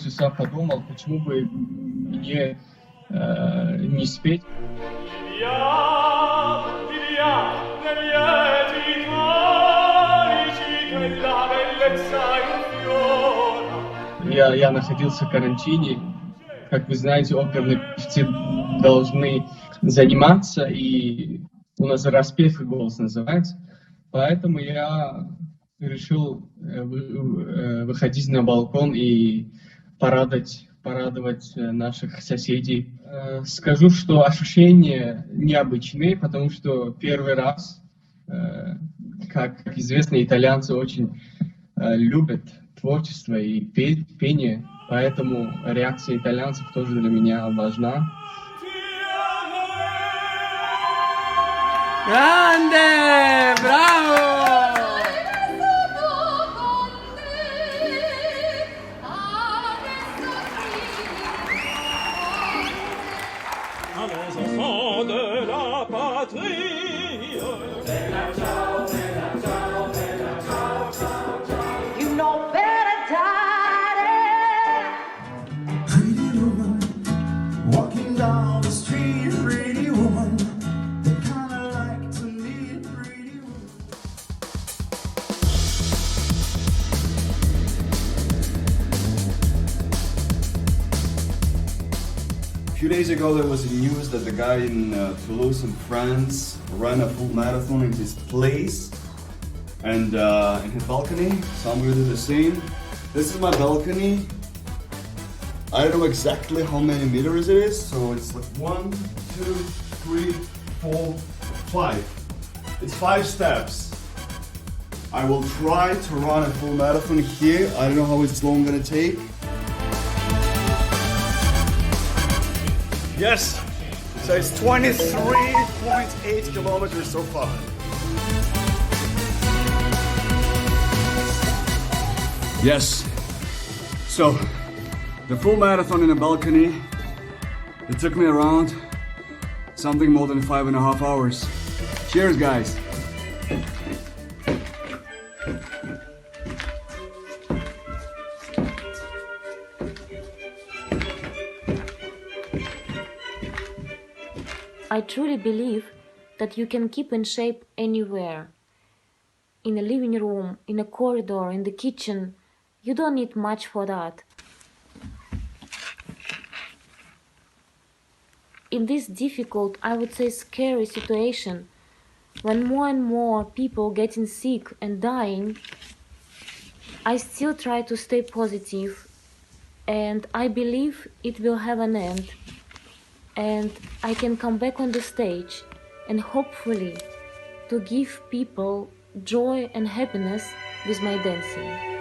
полчаса подумал, почему бы мне не спеть. Я находился в карантине. Как вы знаете, оперные певцы должны заниматься, и у нас распев и голос называется. Поэтому я решил выходить на балкон и порадовать наших соседей. Скажу, что ощущения необычные, потому что первый раз, как известно, итальянцы очень любят творчество и пение, поэтому реакция итальянцев тоже для меня важна. Grande! Bravo! A few days ago there was news that the guy in Toulouse in France ran a full marathon in his place and in his balcony, so I'm going to do the same. This is my balcony. I don't know exactly how many meters it is, so it's like 1, 2, 3, 4, 5. It's 5 steps. I will try to run a full marathon here. I don't know how long it's going to take. Yes, so it's 23.8 kilometers so far. Yes, so the full marathon in a balcony, it took me around something more than 5.5 hours. Cheers, guys. I truly believe that you can keep in shape anywhere. In a living room, in a corridor, in the kitchen. You don't need much for that. In this difficult, I would say scary situation, when more and more people getting sick and dying, I still try to stay positive, and I believe it will have an end. And I can come back on the stage and hopefully to give people joy and happiness with my dancing.